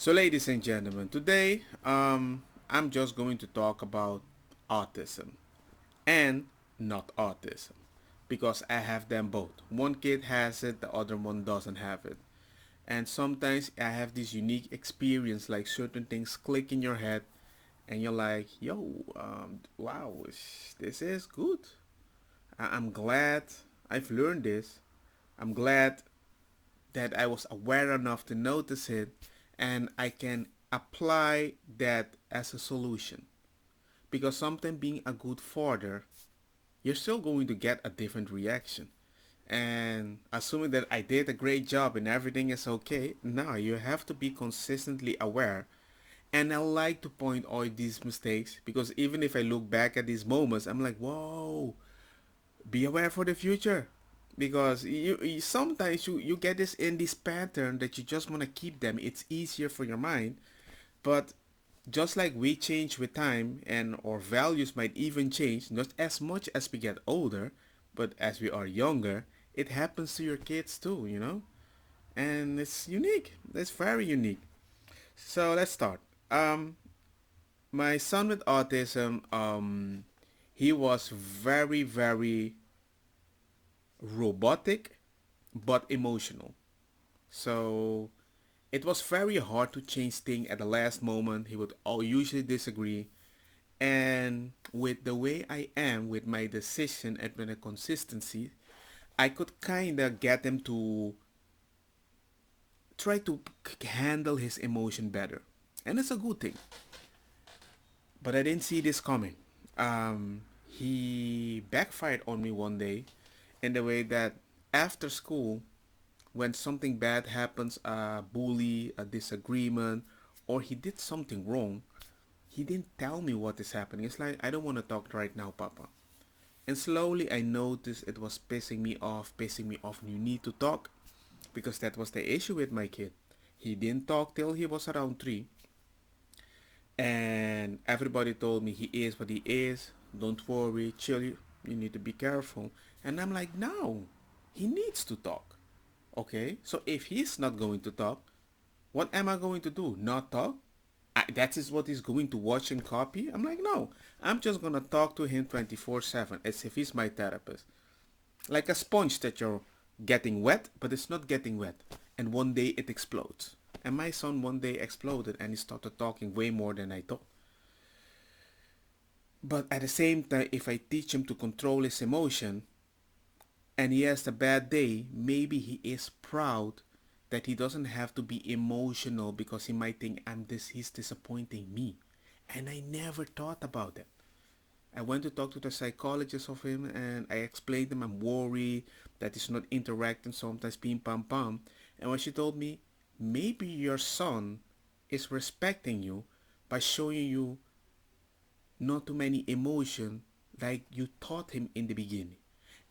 So, ladies and gentlemen, today I'm just going to talk about autism and not autism because I have them both. One kid has it, the other one doesn't have it. And sometimes I have this unique experience, like certain things click in your head, and you're like, yo, wow, this is good. I'm glad I've learned this. I'm glad that I was aware enough to notice it and I can apply that as a solution. Because sometimes being a good father, you're still going to get a different reaction. And assuming that I did a great job and everything is okay, now you have to be consistently aware. And I like to point out these mistakes because even if I look back at these moments, I'm like, whoa, be aware for the future because you sometimes you get this in this pattern that you just want to keep them. It's easier for your mind, but just like we change with time and our values might even change, not as much as we get older, but as we are younger, it happens to your kids too, and it's unique. It's very unique. So let's start. um my son with autism, he was very robotic but emotional. So it was very hard to change things at the last moment. He would all usually disagree. And with the way I am with my decision and with the consistency, I could kind of get him to try to handle his emotion better. And it's a good thing. But I didn't see this coming. He backfired on me one day in the way that after school, when something bad happens, a bully, a disagreement, or he did something wrong, he didn't tell me what is happening. It's like, I don't want to talk right now, Papa. And slowly I noticed it was pissing me off. You need to talk because that was the issue with my kid. He didn't talk till he was around 3. And everybody told me he is what he is. Don't worry, chill. You need to be careful. And I'm like, no, he needs to talk. Okay, so if he's not going to talk, what am I going to do? Not talk? That is what he's going to watch and copy? I'm like, no, I'm just going to talk to him 24/7 as if he's my therapist. Like a sponge that you're getting wet, but it's not getting wet. And one day it explodes. And my son one day exploded and he started talking way more than I thought. But at the same time, if I teach him to control his emotion, and he has a bad day, maybe he is proud that he doesn't have to be emotional because he might think he's disappointing me. And I never thought about that. I went to talk to the psychologist of him and I explained to him I'm worried that he's not interacting sometimes pim pam pam. And when she told me maybe your son is respecting you by showing you not too many emotion like you taught him in the beginning.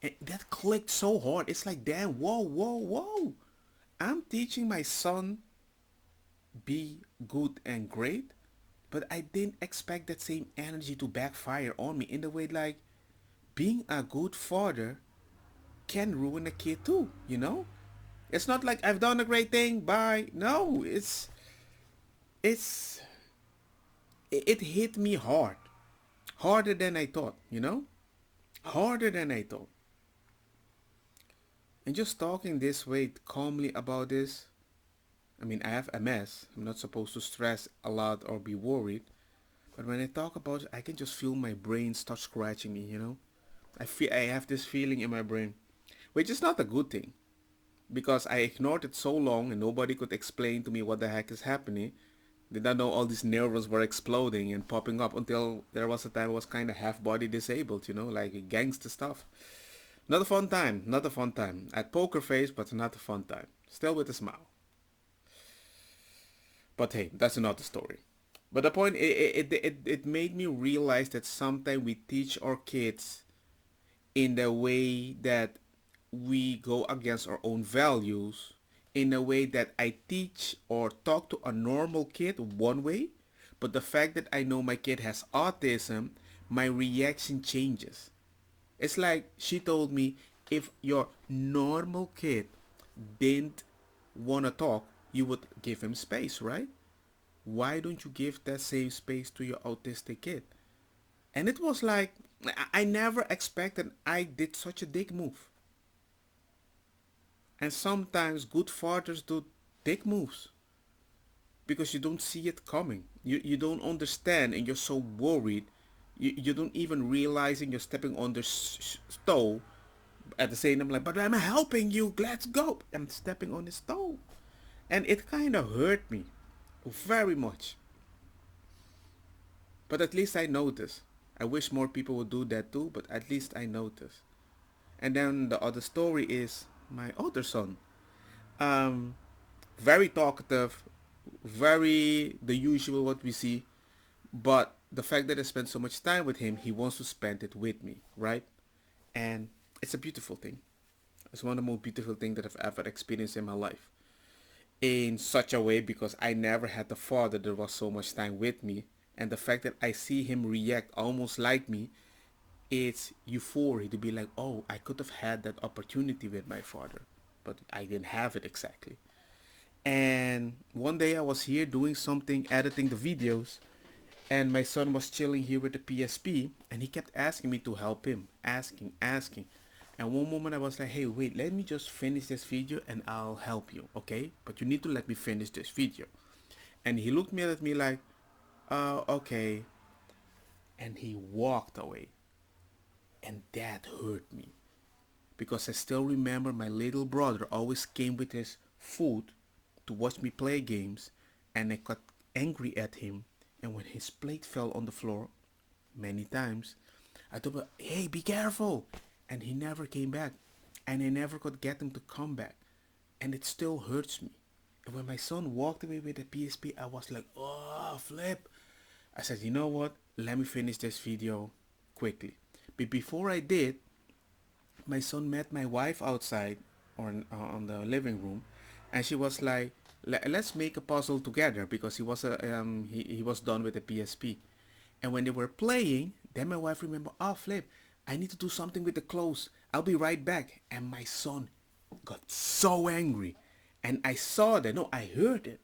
And that clicked so hard. It's like, damn, whoa. I'm teaching my son be good and great, but I didn't expect that same energy to backfire on me in the way like being a good father can ruin a kid too. It's not like I've done a great thing, bye. No, it's it hit me hard. Harder than I thought. Harder than I thought. And just talking this way calmly about this, I mean, I have MS. I'm not supposed to stress a lot or be worried. But when I talk about it, I can just feel my brain start scratching me. I have this feeling in my brain, which is not a good thing because I ignored it so long and nobody could explain to me what the heck is happening. Did not know all these neurons were exploding and popping up until there was a time I was kind of half body disabled, like gangster stuff. Not a fun time, not a fun time. I had poker face, but not a fun time. Still with a smile. But hey, that's another story. But the point, it made me realize that sometimes we teach our kids in the way that we go against our own values, in a way that I teach or talk to a normal kid one way, but the fact that I know my kid has autism, my reaction changes. It's like she told me if your normal kid didn't want to talk, you would give him space, right? why don't you give that safe space to your autistic kid? And it was like, I never expected I did such a big move. And sometimes good fathers do big moves because you don't see it coming. You don't understand and you're so worried. You don't even realizing you're stepping on the stove. At the same time, like, but I'm helping you. Let's go. I'm stepping on the stove. And it kind of hurt me very much. But at least I noticed. I wish more people would do that too, but at least I noticed. And then the other story is my other son. Um, Very talkative, very the usual what we see. But the fact that I spend so much time with him, he wants to spend it with me, right? And it's a beautiful thing. It's one of the most beautiful things that I've ever experienced in my life. In such a way because I never had a father that was so much time with me. And the fact that I see him react almost like me, it's euphoria to be like, oh, I could have had that opportunity with my father, but I didn't have it exactly. And one day I was here doing something, editing the videos, and my son was chilling here with the PSP, and he kept asking me to help him, asking. And one moment I was like, hey, wait, let me just finish this video and I'll help you, okay? But you need to let me finish this video. And he looked me at me like, okay. And he walked away. And that hurt me. Because I still remember my little brother always came with his food to watch me play games, and I got angry at him. And when his plate fell on the floor, many times, I told him, hey, be careful. And he never came back. And I never could get him to come back. And it still hurts me. And when my son walked away with the PSP, I was like, oh, flip. I said, you know what? Let me finish this video quickly. But before I did, my son met my wife outside on the living room, and she was like, let's make a puzzle together because he was done with the PSP. And when they were playing, then my wife remembered, oh, flip, I need to do something with the clothes. I'll be right back. And my son got so angry. And I saw that, no, I heard it.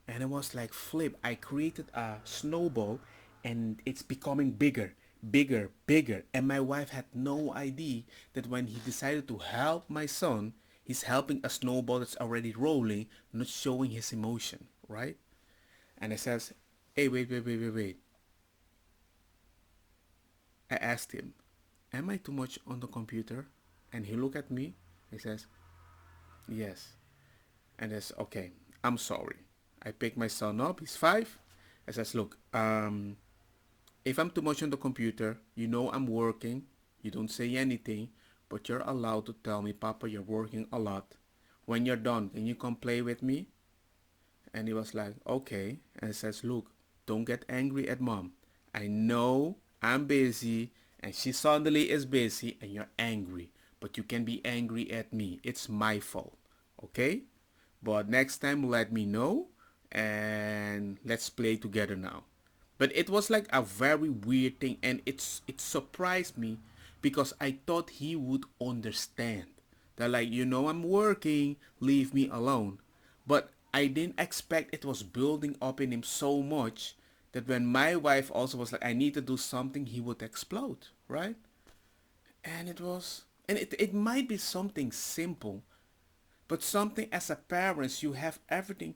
And it was like, flip, I created a snowball and it's becoming bigger, bigger, bigger. And my wife had no idea that when he decided to help my son, he's helping a snowball that's already rolling, not showing his emotion, right? And I says, hey, wait. I asked him, am I too much on the computer? And he looked at me. He says, yes. And I said, okay, I'm sorry. I picked my son up. He's 5. I says, look, if I'm too much on the computer, you know I'm working. You don't say anything, but you're allowed to tell me, Papa, you're working a lot. When you're done, can you come play with me? And he was like, okay. And I says, look, don't get angry at mom. I know I'm busy and she suddenly is busy and you're angry. But you can be angry at me. It's my fault. Okay? But next time let me know and let's play together now. But it was like a very weird thing and it surprised me because I thought he would understand. That like, I'm working, leave me alone. But I didn't expect it was building up in him so much that when my wife also was like, I need to do something, he would explode, right? And it might be something simple, but something as a parent, you have everything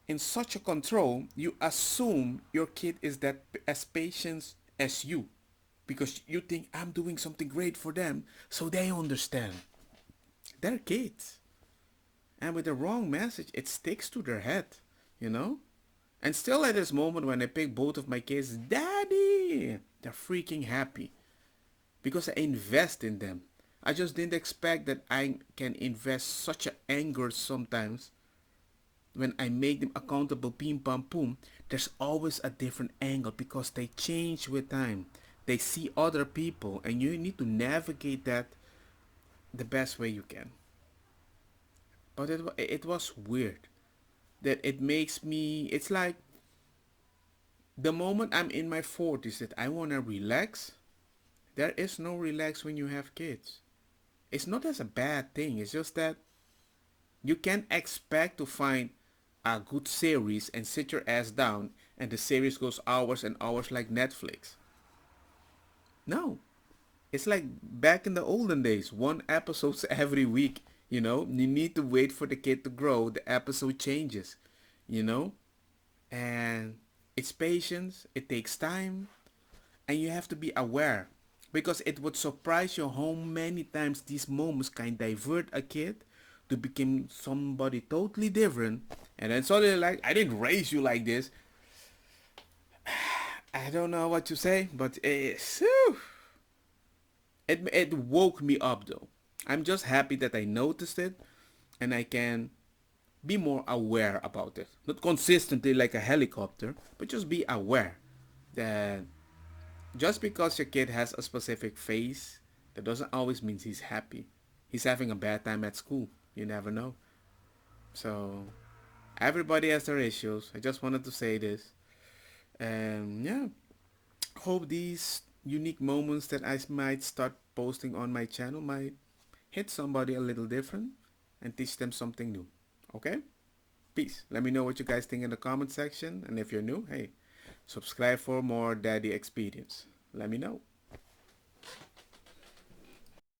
in such a control, you assume your kid is that as patient as you because you think I'm doing something great for them so they understand. They're kids. And with the wrong message, it sticks to their head, you know? And still at this moment when I pick both of my kids, Daddy, they're freaking happy because I invest in them. I just didn't expect that I can invest such a anger sometimes when I make them accountable, pim pam pum. There's always a different angle because they change with time. They see other people and you need to navigate that the best way you can. But it was weird that it makes me, it's like the moment I'm in my 40s that I want to relax, there is no relax when you have kids. It's not as a bad thing. It's just that you can't expect to find a good series and sit your ass down and the series goes hours and hours like Netflix. No. It's like back in the olden days, one episode every week, you know? You need to wait for the kid to grow, the episode changes, you know? And it's patience, it takes time, and you have to be aware because it would surprise you how many times these moments can divert a kid to become somebody totally different, and then suddenly like, I didn't raise you like this. I don't know what to say, but it woke me up though. I'm just happy that I noticed it and I can be more aware about it. Not consistently like a helicopter, but just be aware that just because your kid has a specific face, that doesn't always mean he's happy. He's having a bad time at school. You never know. So everybody has their issues. I just wanted to say this. And yeah, hope these unique moments that I might start posting on my channel might hit somebody a little different and teach them something new. Okay? Peace. Let me know what you guys think in the comment section. And if you're new, hey, subscribe for more daddy experience. Let me know.